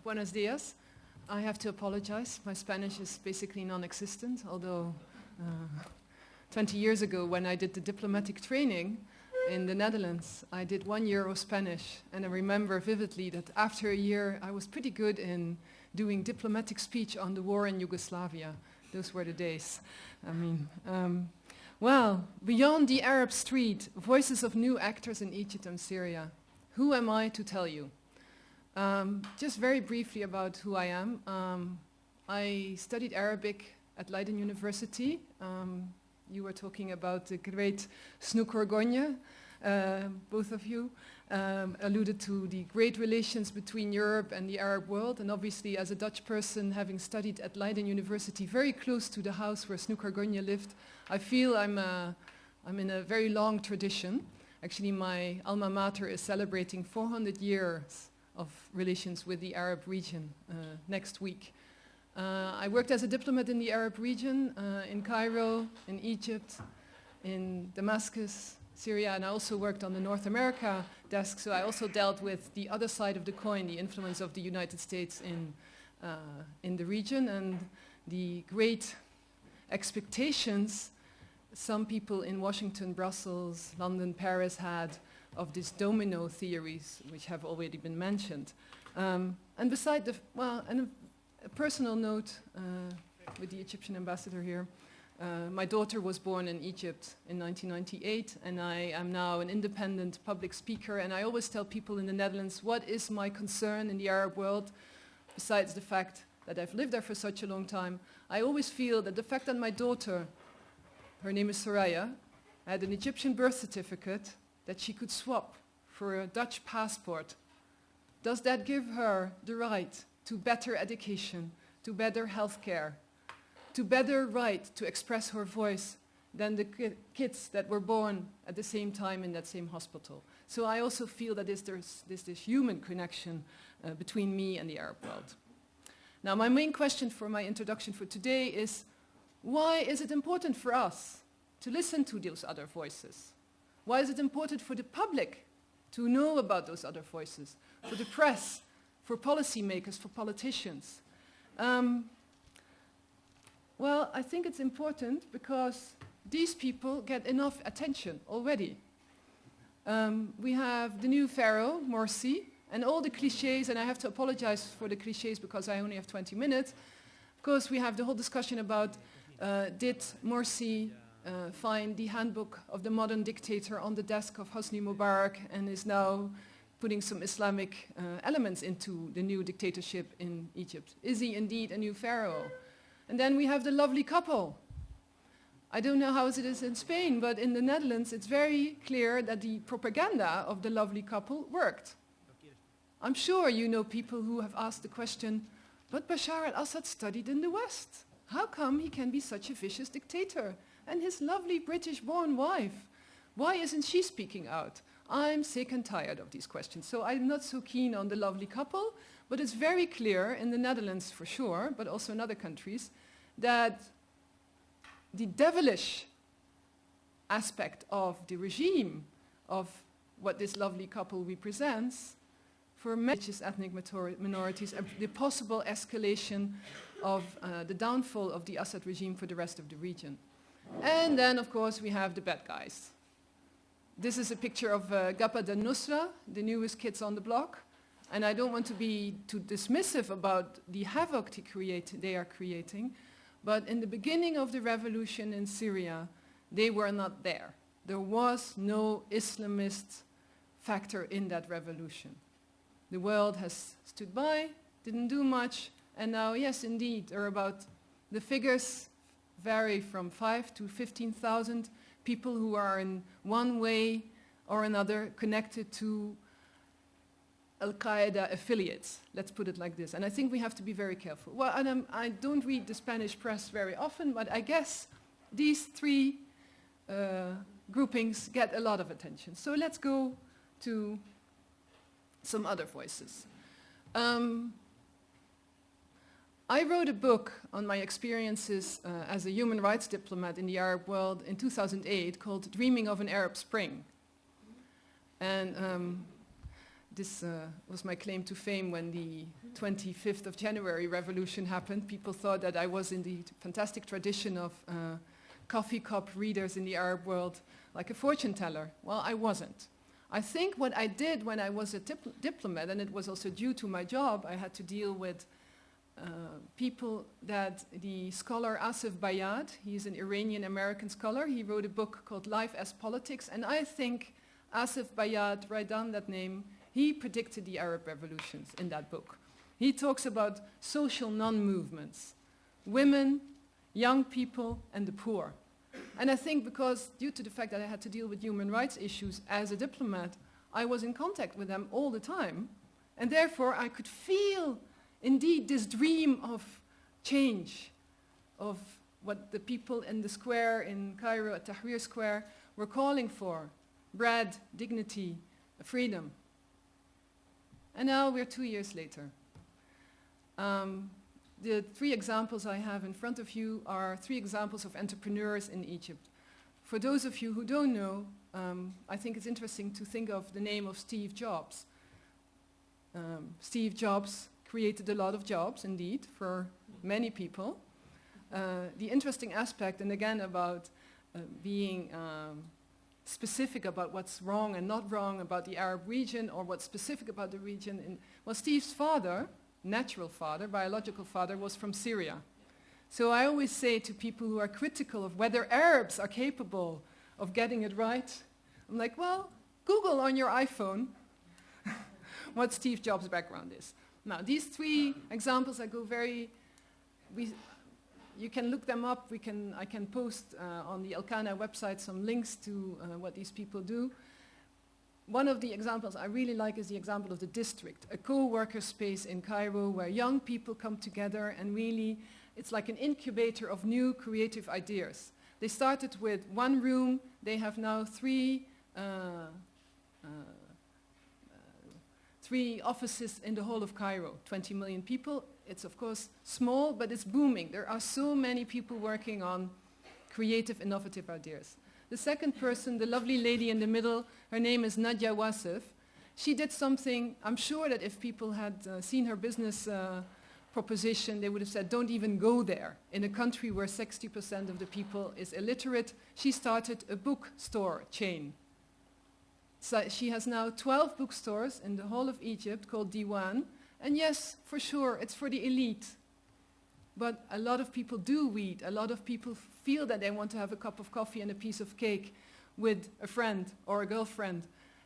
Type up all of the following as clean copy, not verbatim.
Buenos dias. I have to apologize. My Spanish is basically non-existent, although 20 years ago when I did the diplomatic training in the Netherlands, I did 1 year of Spanish, and I remember vividly that after a year I was pretty good in doing diplomatic speech on the war in Yugoslavia. Those were the days. I mean, well, beyond the Arab street, voices of new actors in Egypt and Syria. Who am I to tell you? Just very briefly about who I am. I studied Arabic at Leiden University. You were talking about the great Snoek Orgonje. Both of you alluded to the great relations between Europe and the Arab world. And obviously, as a Dutch person, having studied at Leiden University, very close to the house where Snoek Orgonje lived, I feel I'm in a very long tradition. Actually, my alma mater is celebrating 400 years of relations with the Arab region next week. I worked as a diplomat in the Arab region, in Cairo, in Egypt, in Damascus, Syria, and I also worked on the North America desk, so I also dealt with the other side of the coin, the influence of the United States in the region, and the great expectations some people in Washington, Brussels, London, Paris had of these domino theories, which have already been mentioned. And beside the, and a personal note with the Egyptian ambassador here, my daughter was born in Egypt in 1998, and I am now an independent public speaker, and I always tell people in the Netherlands, what is my concern in the Arab world, besides the fact that I've lived there for such a long time. I always feel that the fact that my daughter, her name is Soraya, had an Egyptian birth certificate that she could swap for a Dutch passport. Does that give her the right to better education, to better health care, to better right to express her voice than the kids that were born at the same time in that same hospital? So I also feel that there's this human connection between me and the Arab world. Now, my main question for my introduction for today is, why is it important for us to listen to those other voices? Why is it important for the public to know about those other voices, for the press, for policymakers, for politicians? Well, I think it's important because these people get enough attention already. We have the new pharaoh, Morsi, and all the cliches, and I have to apologize for the cliches because I only have 20 minutes. Of course, we have the whole discussion about did Morsi find the handbook of the modern dictator on the desk of Hosni Mubarak and is now putting some Islamic elements into the new dictatorship in Egypt? Is he indeed a new pharaoh? And then we have the lovely couple. I don't know how it is in Spain, but in the Netherlands it's very clear that the propaganda of the lovely couple worked. I'm sure you know people who have asked the question, but Bashar al-Assad studied in the West. How come he can be such a vicious dictator? And his lovely British-born wife, why isn't she speaking out? I'm sick and tired of these questions. So I'm not so keen on the lovely couple, but it's very clear in the Netherlands for sure, but also in other countries, that the devilish aspect of the regime of what this lovely couple represents for many ethnic minorities, the possible escalation of the downfall of the Assad regime for the rest of the region. And then, of course, we have the bad guys. This is a picture of Gabba al-Nusra, the newest kids on the block. And I don't want to be too dismissive about the havoc they are creating, but in the beginning of the revolution in Syria, they were not there. There was no Islamist factor in that revolution. The world has stood by, didn't do much, and now, yes, indeed, there are about, the figures vary from 5 to 15,000 people who are in one way or another connected to Al-Qaeda affiliates, let's put it like this. And I think we have to be very careful. Well, and I don't read the Spanish press very often, but I guess these three groupings get a lot of attention. So let's go to some other voices. I wrote a book on my experiences as a human rights diplomat in the Arab world in 2008 called Dreaming of an Arab Spring. And this was my claim to fame when the 25th of January revolution happened. People thought that I was in the fantastic tradition of coffee cup readers in the Arab world, like a fortune teller. Well, I wasn't. I think what I did when I was a diplomat, and it was also due to my job, I had to deal with people that the scholar Asif Bayat, he's an Iranian-American scholar, he wrote a book called Life as Politics, and I think Asif Bayat, write down that name, he predicted the Arab revolutions in that book. He talks about social non-movements, women, young people, and the poor. And I think because, due to the fact that I had to deal with human rights issues as a diplomat, I was in contact with them all the time, and therefore I could feel indeed this dream of change, of what the people in the square in Cairo at Tahrir Square were calling for: bread, dignity, freedom. And now we're 2 years later. The three examples I have in front of you are three examples of entrepreneurs in Egypt. For those of you who don't know, I think it's interesting to think of the name of Steve Jobs. Steve Jobs created a lot of jobs, indeed, for many people. The interesting aspect, and again about being specific about what's wrong and not wrong about the Arab region, or what's specific about the region, well, Steve's father, natural father, biological father, was from Syria. So I always say to people who are critical of whether Arabs are capable of getting it right, I'm like, well, Google on your iPhone what Steve Jobs' background is. Now, these three examples, I go very, you can look them up. I can post on the Elcano website some links to what these people do. One of the examples I really like is the example of the district, a co-worker space in Cairo where young people come together and really, it's like an incubator of new creative ideas. They started with one room. They have now three offices in the whole of Cairo, 20 million people. It's of course small, but it's booming. There are so many people working on creative, innovative ideas. The second person, the lovely lady in the middle, her name is Nadya Wasif. She did something, I'm sure that if people had seen her business proposition, they would have said, don't even go there. In a country where 60% of the people is illiterate, she started a bookstore chain. So she has now 12 bookstores in the whole of Egypt called Diwan. And yes, for sure, it's for the elite. But a lot of people do read. A lot of people feel that they want to have a cup of coffee and a piece of cake with a friend or a girlfriend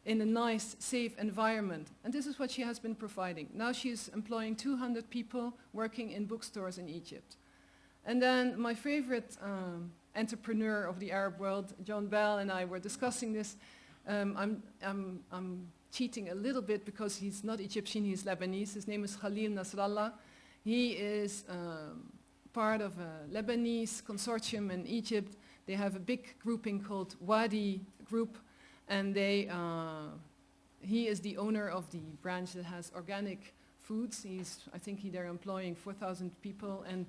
in a nice, safe environment. And this is what she has been providing. Now she's employing 200 people working in bookstores in Egypt. And then my favorite entrepreneur of the Arab world, John Bell, and I were discussing this. I'm cheating a little bit because he's not Egyptian, he's Lebanese. His name is Khalil Nasrallah. He is part of a Lebanese consortium in Egypt. They have a big grouping called Wadi Group, and he is the owner of the branch that has organic foods. I think they're employing 4,000 people, and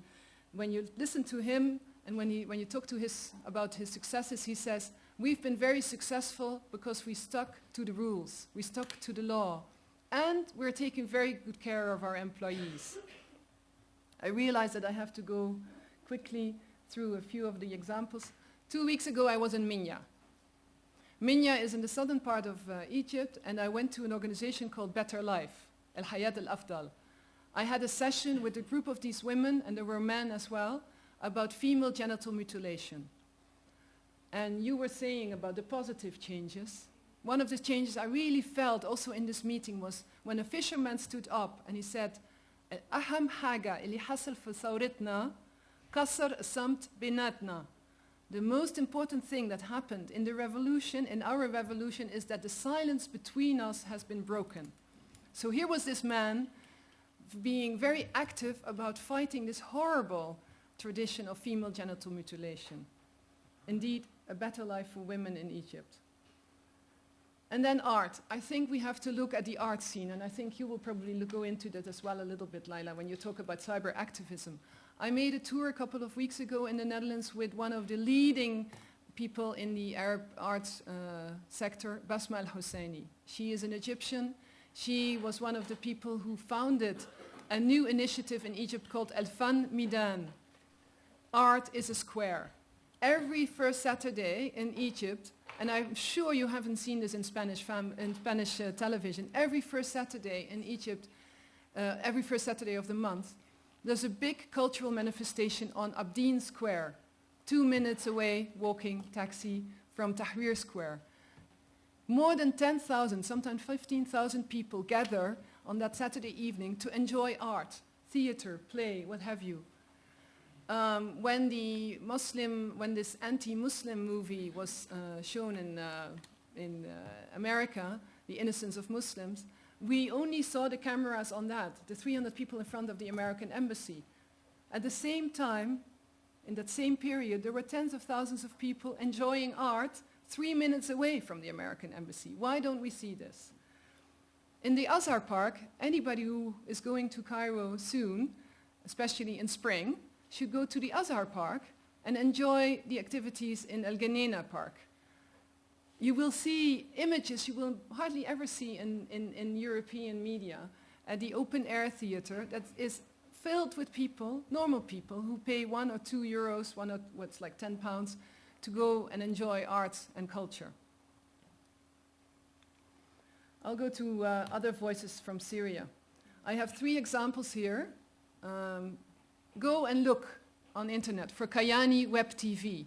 when you listen to him and when you talk to about his successes, he says, we've been very successful because we stuck to the rules, we stuck to the law, and we're taking very good care of our employees. I realize that I have to go quickly through a few of the examples. 2 weeks ago, I was in Minya. Minya is in the southern part of Egypt, and I went to an organization called Better Life, El Hayat Al Afdal. I had a session with a group of these women, and there were men as well, about female genital mutilation. And you were saying about the positive changes. One of the changes I really felt also in this meeting was when a fisherman stood up and he said, أهم حاجة اللي حصل في ثورتنا كسر صمت بيناتنا. The most important thing that happened in the revolution, in our revolution, is that the silence between us has been broken. So here was this man being very active about fighting this horrible tradition of female genital mutilation. Indeed, a better life for women in Egypt. And then art. I think we have to look at the art scene, and I think you will probably go into that as well a little bit, Laila, when you talk about cyber activism. I made a tour a couple of weeks ago in the Netherlands with one of the leading people in the Arab arts sector, Basma al-Husseini. She is an Egyptian. She was one of the people who founded a new initiative in Egypt called El Fan Midan. Art is a square. Every first Saturday in Egypt, and I'm sure you haven't seen this in Spanish television, every first Saturday in Egypt, every first Saturday of the month, there's a big cultural manifestation on Abdeen Square, 2 minutes away, walking taxi from Tahrir Square. More than 10,000, sometimes 15,000 people gather on that Saturday evening to enjoy art, theater, play, what have you. When this anti-Muslim movie was shown in America, The Innocence of Muslims, we only saw the cameras on that, the 300 people in front of the American embassy. At the same time, in that same period, there were tens of thousands of people enjoying art 3 minutes away from the American embassy. Why don't we see this? In the Azhar Park, anybody who is going to Cairo soon, especially in spring, should go to the Azhar Park and enjoy the activities in El Ganena Park. You will see images you will hardly ever see in European media at the open air theater that is filled with people, normal people, who pay 1 or 2 euros, what's like 10 pounds, to go and enjoy arts and culture. I'll go to other voices from Syria. I have 3 examples here. Go and look on the internet for Kayani Web TV.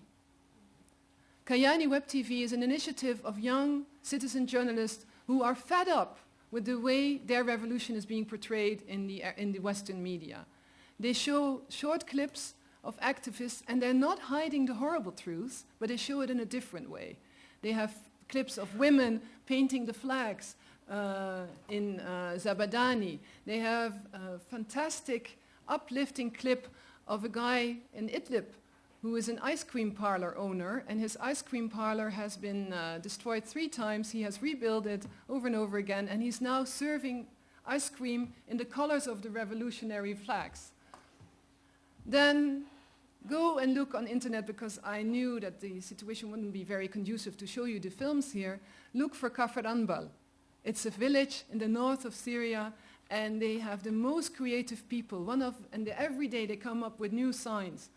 Kayani Web TV is an initiative of young citizen journalists who are fed up with the way their revolution is being portrayed in the Western media. They show short clips of activists, and they're not hiding the horrible truths, but they show it in a different way. They have clips of women painting the flags in Zabadani. They have a fantastic, uplifting clip of a guy in Idlib who is an ice cream parlor owner, and his ice cream parlor has been destroyed 3 times. He has rebuilt it over and over again, and he's now serving ice cream in the colors of the revolutionary flags. Then go and look on internet, because I knew that the situation wouldn't be very conducive to show you the films here. Look for Kafr Anbal. It's a village in the north of Syria, and they have the most creative people. And every day they come up with new signs.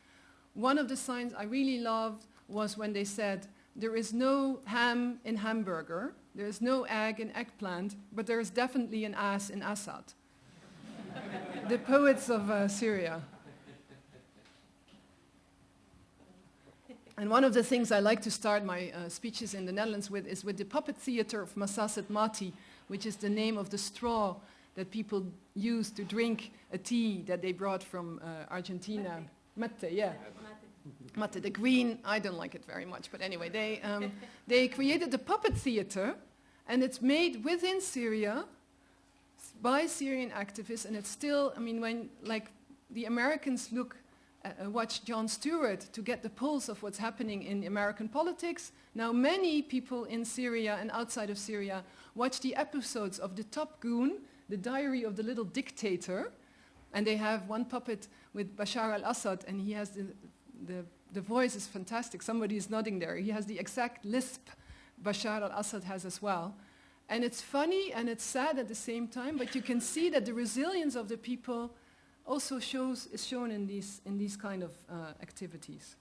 One of the signs I really loved was when they said, there is no ham in hamburger, there is no egg in eggplant, but there is definitely an ass in Assad. The poets of Syria. And one of the things I like to start my speeches in the Netherlands with is with the puppet theater of Masasset Mati, which is the name of the straw that people use to drink a tea that they brought from Argentina. Mate, yeah. Mate, the green, I don't like it very much, but anyway, they created the puppet theater, and it's made within Syria by Syrian activists, and it's still, I mean, when like the Americans watch Jon Stewart to get the pulse of what's happening in American politics, now many people in Syria and outside of Syria watch the episodes of The Top Goon, The Diary of the Little Dictator, and they have one puppet with Bashar al-Assad, and he has the voice is fantastic. Somebody is nodding there. He has the exact lisp Bashar al-Assad has as well. And it's funny and it's sad at the same time, but you can see that the resilience of the people also is shown in these kind of activities.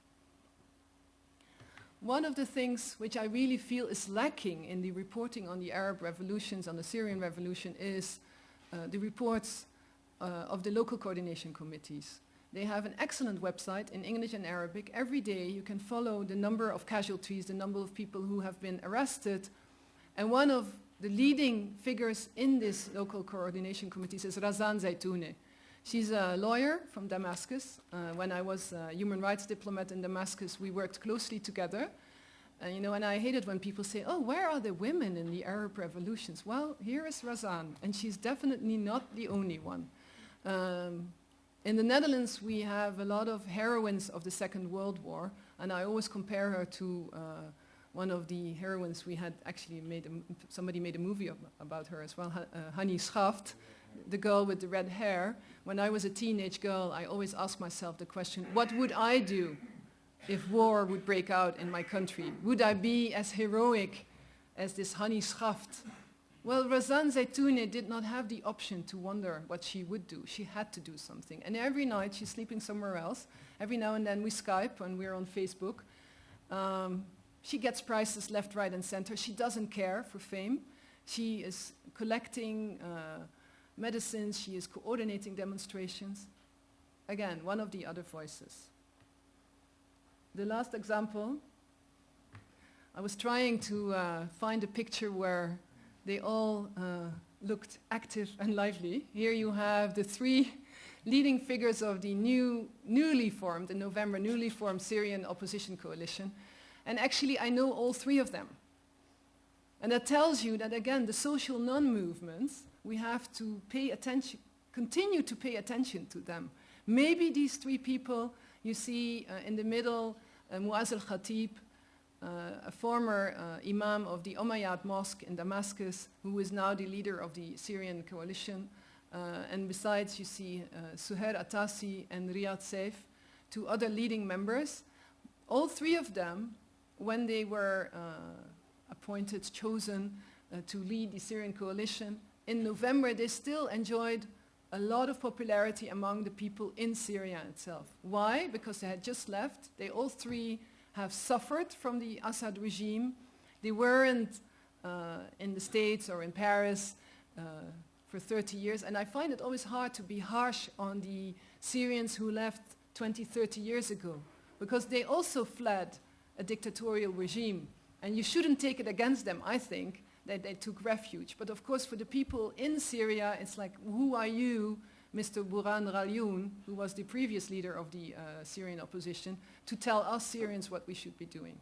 One of the things which I really feel is lacking in the reporting on the Arab revolutions, on the Syrian revolution, is the reports of the local coordination committees. They have an excellent website in English and Arabic. Every day you can follow the number of casualties, the number of people who have been arrested. And one of the leading figures in this local coordination committees is Razan Zaytouni. She's a lawyer from Damascus. When I was a human rights diplomat in Damascus, we worked closely together. And I hate it when people say, oh, where are the women in the Arab revolutions? Well, here is Razan, and she's definitely not the only one. In the Netherlands, we have a lot of heroines of the Second World War, and I always compare her to one of the heroines we had actually somebody made a movie about her as well, Hannie Schaft, the girl with the red hair. When I was a teenage girl, I always asked myself the question, what would I do if war would break out in my country? Would I be as heroic as this Hannie Schaft? Well, Razan Zaitouni did not have the option to wonder what she would do. She had to do something. And every night, she's sleeping somewhere else. Every now and then we Skype when we're on Facebook. She gets prizes left, right, and center. She doesn't care for fame. She is collecting medicines. She is coordinating demonstrations. Again, one of the other voices. The last example, I was trying to find a picture where they all looked active and lively. Here you have the three leading figures of the newly formed, in November, newly formed Syrian opposition coalition. And actually, I know all three of them. And that tells you that, again, the social non-movements, we have to pay attention, continue to pay attention to them. Maybe these three people, you see in the middle, Muaz al-Khatib, a former imam of the Umayyad Mosque in Damascus, who is now the leader of the Syrian coalition. And besides, you see Suhair Atasi and Riyad Saif, two other leading members. All three of them, when they were appointed, chosen to lead the Syrian coalition, in November they still enjoyed a lot of popularity among the people in Syria itself. Why? Because they had just left. They all three have suffered from the Assad regime. They weren't in the States or in Paris for 30 years. And I find it always hard to be harsh on the Syrians who left 20, 30 years ago, because they also fled a dictatorial regime. And you shouldn't take it against them, I think, that they took refuge. But of course, for the people in Syria, it's like, who are you, Mr. Burhan Ralioun, who was the previous leader of the Syrian opposition, to tell us Syrians what we should be doing?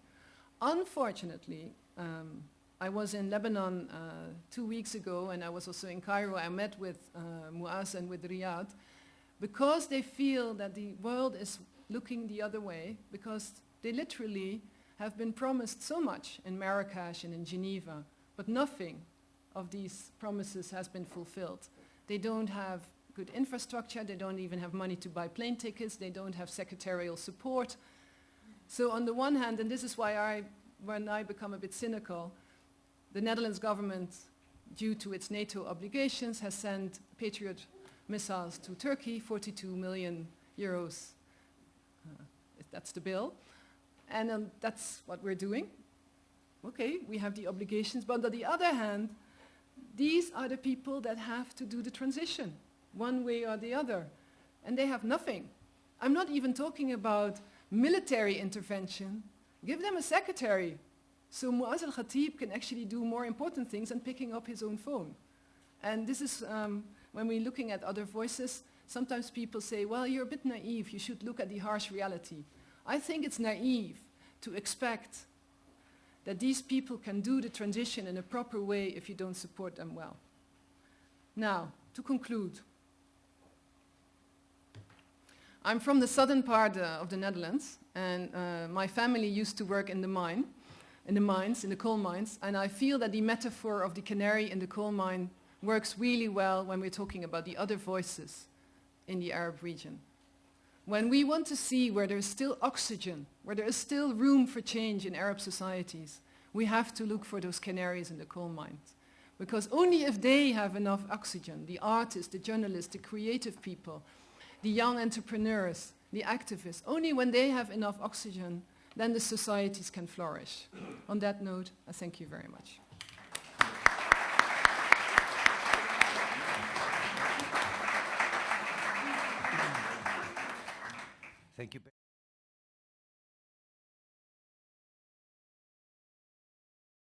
Unfortunately, I was in Lebanon 2 weeks ago, and I was also in Cairo. I met with Muaz and with Riyad, because they feel that the world is looking the other way, because they literally have been promised so much in Marrakesh and in Geneva, but nothing of these promises has been fulfilled. They don't have good infrastructure, they don't even have money to buy plane tickets, they don't have secretarial support. So on the one hand, and this is why when I become a bit cynical, the Netherlands government, due to its NATO obligations, has sent Patriot missiles to Turkey, 42 million euros. That's the bill. And that's what we're doing. Okay, we have the obligations, but on the other hand, these are the people that have to do the transition, one way or the other, and they have nothing. I'm not even talking about military intervention. Give them a secretary, so Muaz al-Khatib can actually do more important things than picking up his own phone. And this is, when we're looking at other voices, sometimes people say, well, you're a bit naive, you should look at the harsh reality. I think it's naive to expect that these people can do the transition in a proper way if you don't support them well. Now, to conclude, I'm from the southern part of the Netherlands, and my family used to work in the mines, in the coal mines, and I feel that the metaphor of the canary in the coal mine works really well when we're talking about the other voices in the Arab region. When we want to see where there is still oxygen, where there is still room for change in Arab societies, we have to look for those canaries in the coal mines. Because only if they have enough oxygen, the artists, the journalists, the creative people, the young entrepreneurs, the activists, only when they have enough oxygen, then the societies can flourish. On that note, I thank you very much. Thank you.